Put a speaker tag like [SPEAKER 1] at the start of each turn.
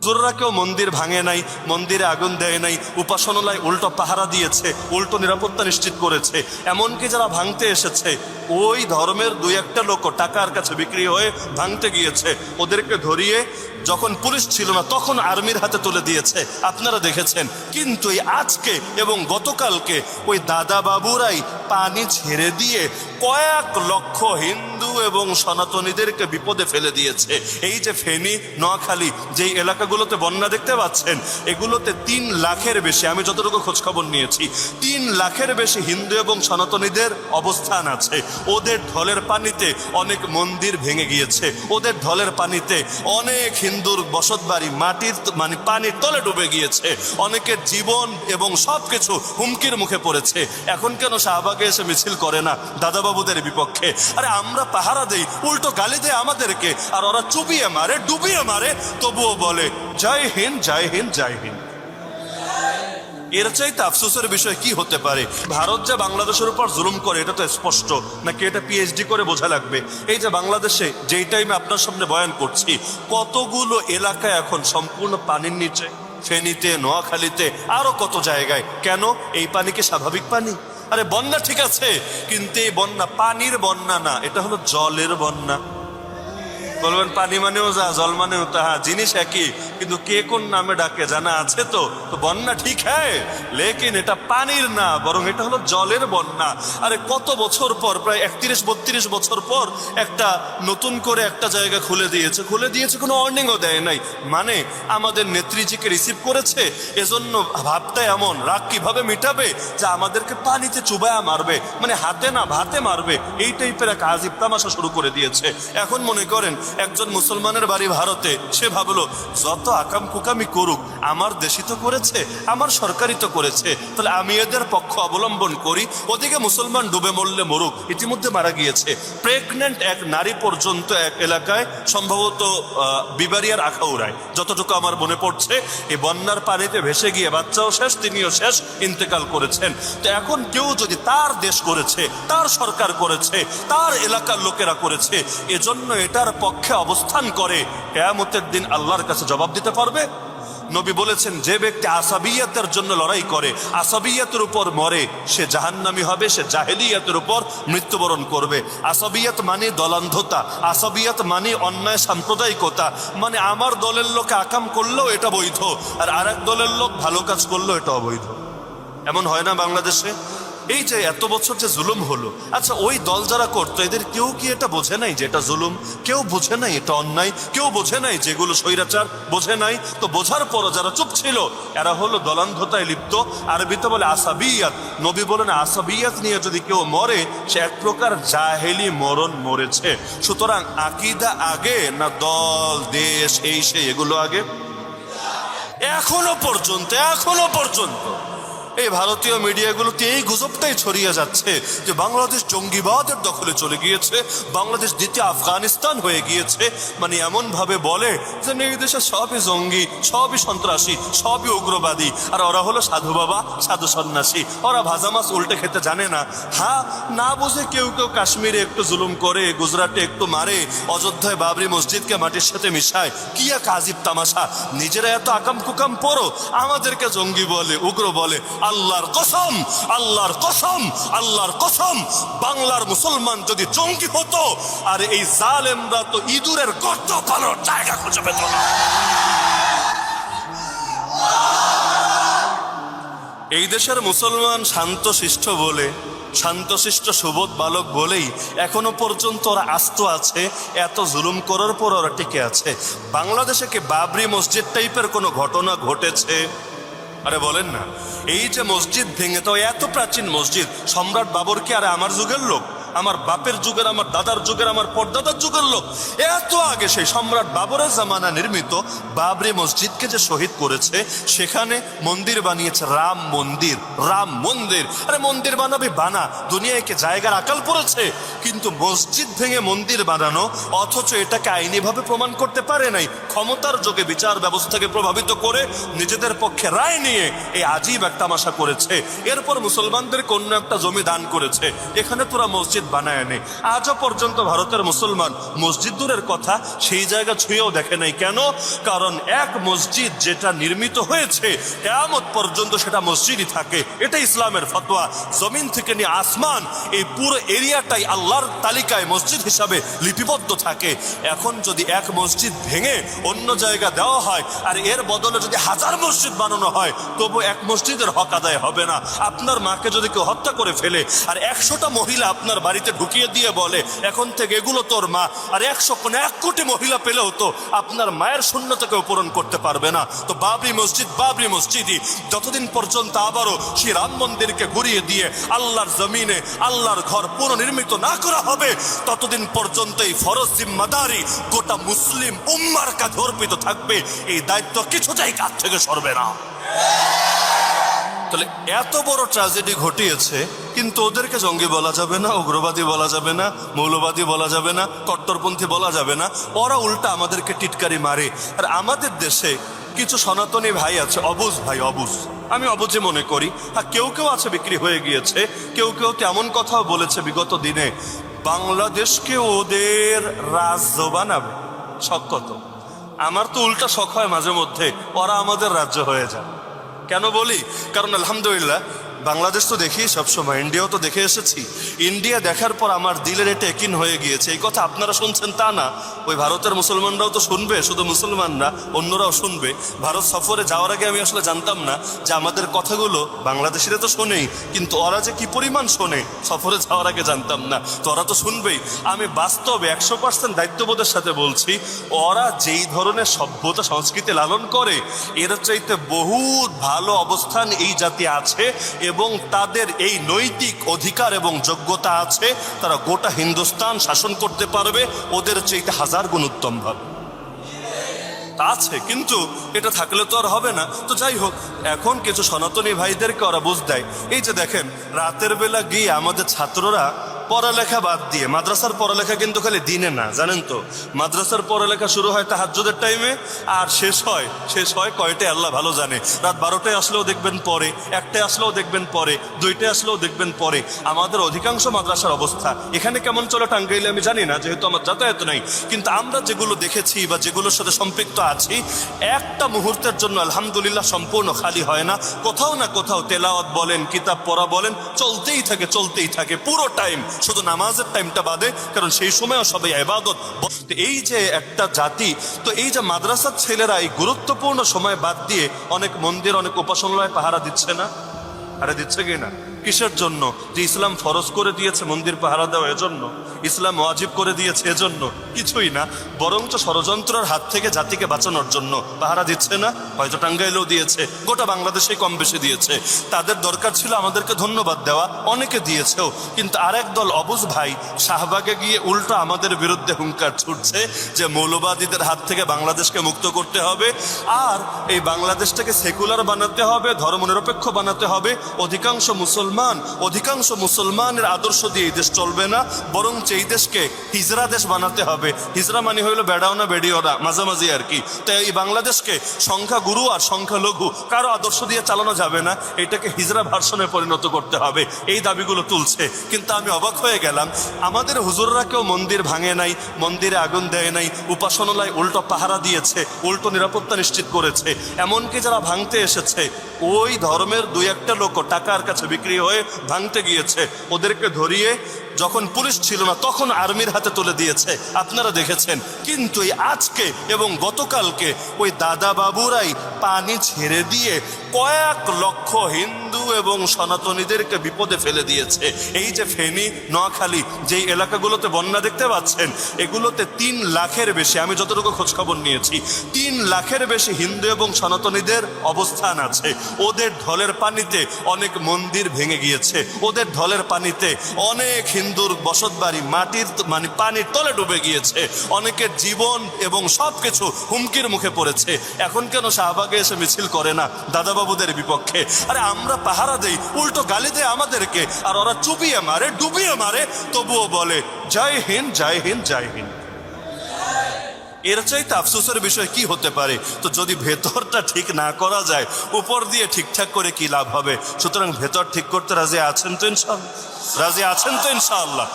[SPEAKER 1] হুজুররা কেউ মন্দির ভাঙে নাই, মন্দিরে আগুন দেয় নাই, উপাসনালয় উল্টো পাহারা দিয়েছে, উল্টো নিরাপত্তা নিশ্চিত করেছে। এমনকি যারা ভাঙতে এসেছে ওই ধর্মের দুই একটা লোক টাকার কাছে বিক্রি হয়ে ভাঙতে গিয়েছে, ওদেরকে ধরিয়ে যখন পুলিশ ছিল না তখন আর্মির হাতে তুলে দিয়েছে, আপনারা দেখেছেন। কিন্তু এই আজকে এবং গতকালকে ওই দাদা বাবুরাই পানি ছেড়ে দিয়ে কয়েক লক্ষ হিন্দু এবং সনাতনীদেরকে বিপদে ফেলে দিয়েছে। এই যে ফেনী, নোয়াখালী যেই এলাকাগুলোতে বন্যা দেখতে পাচ্ছেন, এগুলোতে 3 লাখের বেশি, আমি যতটুকু খোঁজখবর নিয়েছি, 3 লাখের বেশি হিন্দু এবং সনাতনীদের অবস্থান আছে। ওদের ঢলের পানিতে অনেক মন্দির ভেঙে গিয়েছে, ওদের ঢলের পানিতে অনেক হিন্দুর বসত বাড়ি মাটির পানির তলে ডুবে গিয়েছে, অনেকের জীবন এবং সবকিছু হুমকির মুখে পড়েছে। এখন কেন শাহবাগে এসে মিছিল করে না দাদাবাবুদের বিপক্ষে? আরে আমরা পাহারা দেই, উল্টো গালি দেয় আমাদেরকে, আর ওরা চুবিয়ে মারে, ডুবিয়ে মারে, তবুও বলে জয় হিন্দ, জয় হিন্দ, জয় হিন্দ। এর চাইতে আফসোসের বিষয় কি হতে পারে? ভারত যে বাংলাদেশের উপর জুলুম করে এটা তো স্পষ্ট, নাকি এটা পিএইচডি করে বোঝা লাগবে? এই যে বাংলাদেশে যেই টাইমে আপনার সামনে বয়ান করছি, কতগুলো এলাকা এখন সম্পূর্ণ পানির নিচে, ফেনীতে, নোয়াখালীতে, আরো কত জায়গায়। কেন? এই পানি কি স্বাভাবিক পানি? আরে বন্যা ঠিক আছে, কিন্তু এই বন্যা পানির বন্যা না, এটা হলো জলের বন্যা। বলবেন পানি মানেও যা, জল মানেও তা, জিনিস একই, কিন্তু কে কোন নামে ডাকে জানা আছে? তো বন্যা ঠিক হ্যাঁ, লেকিন এটা পানির না, বরং এটা হলো জলের বন্যা। আরে কত বছর পর, প্রায় 31-32 বছর পর একটা নতুন করে একটা জায়গা খুলে দিয়েছে, কোনো ওয়ার্নিংও দেয় নাই। মানে আমাদের নেত্রীজিকে রিসিভ করেছে, এজন্য ভাবটা এমন, রাগ কিভাবে মিটাবে যে আমাদেরকে পানিতে চুবায়া মারবে, মানে হাতে না ভাতে মারবে, এই টাইপের এক আজীব তামাশা শুরু করে দিয়েছে। এখন মনে করেন একজন মুসলমানের বাড়ি ভারতে, সে ভাবলো যত আকাম কুকামি করুক, আমার দেশই তো করেছে, আমার সরকারই তো করেছে, তাহলে আমি এদের পক্ষ অবলম্বন করি, ওদিকে মুসলমান ডুবে মরলে মরুক। ইতিমধ্যে মারা গিয়েছে প্রেগনেন্ট এক নারী পর্যন্ত এক এলাকায়, সম্ভবত বিবারিয়ার আখাউড়ায়, যতটুকু আমার মনে পড়ছে। এই বন্যার পানিতে ভেসে গিয়ে বাচ্চাও শেষ, তিনিও শেষ, ইন্তেকাল করেছেন। তো এখন কেউ যদি তার দেশ করেছে, তার সরকার করেছে, তার এলাকার লোকেরা করেছে, এজন্য এটার পক্ষে অবস্থান করে, কিয়ামতের দিন আল্লাহর কাছে জবাব দিতে পারবে। নবী বলেছেন, যে ব্যক্তি আসাবিয়াতের জন্য লড়াই করে, আসাবিয়াতের উপর মরে, সে জাহান্নামী হবে, সে জাহেলিয়াতের উপর মৃত্যুবরণ করবে। আসাবিয়াত মানে দলান্ধতা, আসাবিয়াত মানে অন্যায় সাম্প্রদায়িকতা, মানে আমার দলের লোক আকাম করলেও এটা বৈধ, আর আরেক দলের লোক ভালো কাজ করলেও এটা অবৈধ। এমন হয় না বাংলাদেশে? এই যে এত বছর যে জুলুম হলো, আচ্ছা ওই দল যারা করতো, এদের কেউ কি এটা বোঝে নাই যে এটা জুলুম? কেউ বোঝে নাই এটা অন্যায়? কেউ বোঝে নাই যেগুলো স্বৈরাচার? বোঝে নাই। তো বোঝার পরও যারা চুপ ছিল, এরা হলো দলান্ধতায় লিপ্ত। আরবিতে বলে আসাবিয়াত। নবী বলেন আসাবিয়াত নিয়ে যদি কেউ মরে, সে এক প্রকার জাহেলি মরণ মরেছে। সুতরাং আকীদা আগে না দল, দেশ, এই সেই এগুলো আগে? এখনো পর্যন্ত এই ভারতীয় মিডিয়াগুলোতে এই গুজবটাই ছড়িয়ে যাচ্ছে যে বাংলাদেশ জঙ্গিবাদের দখলে চলে গিয়েছে, বাংলাদেশ দ্বিতীয় আফগানিস্তান হয়ে গিয়েছে। মানে এমন ভাবে বলে যে এই দেশে সবই জঙ্গি, সবই সন্ত্রাসী, সবই উগ্রবাদী, আর ওরা হলো সাধু বাবা, সাধু সন্ন্যাসী, ওরা ভাজা মাছ উল্টে খেতে জানে না। হ্যাঁ, না বুঝে কেউ কেউ কাশ্মীরে একটু জুলুম করে, গুজরাটে একটু মারে, অযোধ্যায় বাবরি মসজিদকে মাটির সাথে মিশায়, কি এক আজীব তামাশা। নিজেরা এত আকাম কুকাম পড়ো, আমাদেরকে জঙ্গি বলে, উগ্র বলে। আল্লাহর কসম, আল্লাহর কসম, আল্লাহর কসম, বাংলার মুসলমান যদি জঙ্গি হতো, আর এই জালেমরা তো ইঁদুরের গর্ত পালানোর জায়গা খুঁজে পেত না। এই দেশের মুসলমান শান্তশিষ্ট বলে, শান্তশিষ্ট সুবোধ বালক বলেই এখনো পর্যন্ত ওরা আস্ত আছে, এত জুলুম করার পর ওরা টিকে আছে। বাংলাদেশে কি বাবরি মসজিদ টাইপের কোনো ঘটনা ঘটেছে? আরে বলেন না, এই যে মসজিদ ভেঙে, তো এত প্রাচীন মসজিদ, সম্রাট বাবর কি আরে আমার যুগের লোক? আমার বাপের যুগের, আমার দাদার যুগের, আমার পরদাদার যুগের লোক। এত আগে সেই সম্রাট বাবরের জামানা নির্মিত বাবরি মসজিদকে যে শহীদ করেছে, সেখানে মন্দির বানিয়েছে, রাম মন্দির, রাম মন্দির। আরে মন্দির বানাবে বানা, দুনিয়ায় কি জায়গার আকাল পড়েছে? কিন্তু মসজিদ ভেঙে মন্দির বানানো, অথচ এটাকে আইনিভাবে প্রমাণ করতে পারে নাই। ক্ষমতার যোগে বিচার ব্যবস্থাকে প্রভাবিত করে নিজেদের পক্ষে রায় নিয়ে এই আজীব এক তামাশা করেছে। এরপর মুসলমানদের অন্য একটা জমি দান করেছে, এখানে তোরা মসজিদ মসজিদ বানায় নেই। আজও পর্যন্ত ভারতের মুসলমান মসজিদ দূরের কথা সেই জায়গা ছুঁয়েও দেখে নাই। কেন? কারণ এক মসজিদ যেটা নির্মিত হয়েছে কিয়ামত পর্যন্ত সেটা মসজিদই থাকে। এটা ইসলামের ফতোয়া। জমিন থেকে নিয়ে আসমান এই পুরো এরিয়াটাই আল্লাহর তালিকায় মসজিদ হিসাবে লিপিবদ্ধ থাকে। এখন যদি এক মসজিদ ভেঙে অন্য জায়গা দেওয়া হয় আর এর বদলে যদি হাজার মসজিদ বানানো হয়, তবু এক মসজিদের হক আদায় হবে না। আপনার মাকে যদি কেউ হত্যা করে ফেলে আর 100টা মহিলা আপনার বাড়িতে ঢুকিয়ে দিয়ে বলে এখন থেকে এগুলো তোর মা, আর 1 কোটি মহিলা পেলেও তো আপনার মায়ের শূন্যতাকেও পূরণ করতে পারবে না। তো বাবরি মসজিদ বাবরি মসজিদই যতদিন পর্যন্ত আবারও সেই রাম মন্দিরকে ঘুরিয়ে দিয়ে আল্লাহর জমিনে আল্লাহর ঘর পুনর্নির্মিত না করা হবে, ততদিন পর্যন্ত এই ফরজ জিম্মাদারি গোটা মুসলিম উম্মার কাঁধে অর্পিত থাকবে। এই দায়িত্ব কিছুটাই কাছ থেকে সরবে না। তাহলে এত বড় ট্র্যাজেডি ঘটিয়েছে, কিন্তু ওদেরকে জঙ্গি বলা যাবে না, উগ্রবাদী বলা যাবে না, মৌলবাদী বলা যাবে না, কট্টরপন্থী বলা যাবে না। ওরা উল্টা আমাদেরকে টিটকারি মারে। আর আমাদের দেশে কিছু সনাতনী ভাই আছে, অবুঝ ভাই, অবুঝ, আমি অবুঝে মনে করি। আর কেউ কেউ আছে বিক্রি হয়ে গিয়েছে, কেউ কেউ এমন কথাও বলেছে বিগত দিনে বাংলাদেশকে ওদের রাজ্য বানাবে। শখ কত! আমার তো উল্টা শখ হয় মাঝে মধ্যে ওরা আমাদের রাজ্য হয়ে যায়। কেন বলি? কারণ আলহামদুলিল্লাহ বাংলাদেশ তো দেখি সবসময়, ইন্ডিয়াও তো দেখে এসেছি। ইন্ডিয়া দেখার পর আমার দিলের এটা একিন হয়ে গিয়েছে। এই কথা আপনারা শুনছেন তা না, ওই ভারতের মুসলমানরাও তো শুনবে, শুধু মুসলমানরা অন্যরাও শুনবে। ভারত সফরে যাওয়ার আগে আমি আসলে জানতাম না যে আমাদের কথাগুলো বাংলাদেশিরা তো শোনেই, কিন্তু ওরা যে কি পরিমাণ শোনে সফরে যাওয়ার আগে জানতাম না। তো ওরা তো শুনবেই। আমি বাস্তবে 100% দায়িত্ববোধের সাথে বলছি, ওরা যেই ধরনের সভ্যতা সংস্কৃতি লালন করে এর চাইতে বহুত ভালো অবস্থান এই জাতি আছে, এবং তাদের এই নৈতিক অধিকার এবং যোগ্যতা আছে। তারা গোটা হিন্দুস্তান শাসন করতে পারবে ওদের চাইতে 1000 গুণ উত্তম ভাবে আছে। কিন্তু এটা থাকলে তো আর হবে না। তো যাই হোক, এখন কিছু সনাতনী ভাইদেরকে ওরা বুঝ দেয়। এই যে দেখেন, রাতের বেলা গিয়ে আমাদের ছাত্ররা পড়ালেখা বাদ দিয়ে, মাদ্রাসার পড়ালেখা কিন্তু খালি দিনে না, জানেন তো, মাদ্রাসার পড়ালেখা শুরু হয় তাহাজ্জুদের টাইমে আর শেষ হয় কয়টায় আল্লাহ ভালো জানে। রাত 12টায় আসলেও দেখবেন পরে, 1টায় আসলেও দেখবেন পরে, 2টায় আসলেও দেখবেন পরে। আমাদের অধিকাংশ মাদ্রাসার অবস্থা এখানে কেমন চলে টাঙ্গাইলে আমি জানি না, যেহেতু আমার যাতায়াত নাই। কিন্তু আমরা যেগুলো দেখেছি বা যেগুলোর সাথে সম্পৃক্ত আছি, একটা মুহূর্তের জন্য আলহামদুলিল্লাহ সম্পূর্ণ খালি হয় না। কোথাও না কোথাও তেলাওয়াত বলেন, কিতাব পড়া বলেন, চলতেই থাকে পুরো টাইম, শুধু নামাজের টাইমটা বাদে, কারণ সেই সময়ও সবাই ইবাদত। এই যে একটা জাতি, তো এই যে মাদ্রাসার ছেলেরা এই গুরুত্বপূর্ণ সময় বাদ দিয়ে অনেক মন্দির, অনেক উপাসনালয় পাহারা দিচ্ছে না? আরে দিচ্ছে কি না? কিসের জন্য? যে ইসলাম ফরজ করে দিয়েছে মন্দির পাহারা দেওয়া, এজন্য? ইসলাম ওয়াজিব করে দিয়েছে এজন্য? কিছুই না, বরঞ্চ ষড়যন্ত্রের হাত থেকে জাতিকে বাঁচানোর জন্য পাহারা দিচ্ছে না? হয়তো টাঙ্গাইলেও দিয়েছে, গোটা বাংলাদেশেই কম বেশি দিয়েছে। তাদের দরকার ছিল আমাদেরকে ধন্যবাদ দেওয়া, অনেকে দিয়েছেও। কিন্তু আরেক দল অবুঝ ভাই শাহবাগে গিয়ে উল্টো আমাদের বিরুদ্ধে হুঙ্কার ছুটছে যে মৌলবাদীদের হাত থেকে বাংলাদেশকে মুক্ত করতে হবে, আর এই বাংলাদেশটাকে সেকুলার বানাতে হবে, ধর্মনিরপেক্ষ বানাতে হবে। অধিকাংশ মুসলমানের আদর্শ দিয়ে এই দেশ চলবে না, বরং এই দেশকে হিজরা দেশ বানাতে হবে। হিজরা মানে হইলো বেড়াও না বেড়িও না, মাঝামাঝি আর কি। তাই এই বাংলাদেশকে সংখ্যা গুরু আর সংখ্যা লঘু কারো আদর্শ দিয়ে চালানো যাবে না, এটাকে হিজরা ভার্সনে পরিণত করতে হবে। এই দাবিগুলো তুলছে। কিন্তু আমি অবাক হয়ে গেলাম, আমাদের হুজুররা কেউ মন্দির ভাঙে নাই, মন্দিরে আগুন দেয় নাই, উপাসনালয় উল্টো পাহারা দিয়েছে, উল্টো নিরাপত্তা নিশ্চিত করেছে। এমনকি যারা ভাঙতে এসেছে ওই ধর্মের 2-1টা লোক টাকার কাছে বিক্রি হয়ে ভাঙতে গিয়েছে, ওদেরকে ধরিয়ে যখন পুলিশ ছিল না তখন আর্মির হাতে তুলে দিয়েছে, আপনারা দেখেছেন। কিন্তু এই আজকে এবং গতকালকে ওই দাদা বাবুরাই পানি ছেড়ে দিয়ে কয়েক লক্ষ হিন্দু এবং সনাতনীদেরকে বিপদে ফেলে দিয়েছে। এই যে ফেনী, নোয়াখালী যেই এলাকাগুলোতে বন্যা দেখতে পাচ্ছেন, এগুলোতে 3 লাখের বেশি, আমি যতটুকু খোঁজখবর নিয়েছি, 3 লাখের বেশি হিন্দু এবং সনাতনীদের অবস্থান আছে। ওদের ঢলের পানিতে অনেক মন্দির ভেঙে গিয়েছে, ওদের ঢলের পানিতে অনেক হিন্দুর বসত বাড়ি পানির তলে ডুবে গিয়েছে, অনেকের জীবন এবং সবকিছু হুমকির মুখে পড়েছে। এখন কেন শাহবাগে এসে মিছিল করে না দাদাবাবুদের বিপক্ষে? আরে আমরা পাহারা দেই, উল্টো গালি দেয় আমাদেরকে, আর ওরা চুবিয়ে মারে, ডুবিয়ে মারে, তবুও বলে জয় হিন্দ, জয় হিন্দ, জয় হিন্দ। এর চাইতে আফসোসের বিষয় কি হতে পারে? তো যদি ভেতরটা ঠিক না করা যায়, উপর দিয়ে ঠিকঠাক করে কি লাভ হবে? সুতরাং ভেতর ঠিক করতে রাজি আছেন তো ইনশাআল্লাহ?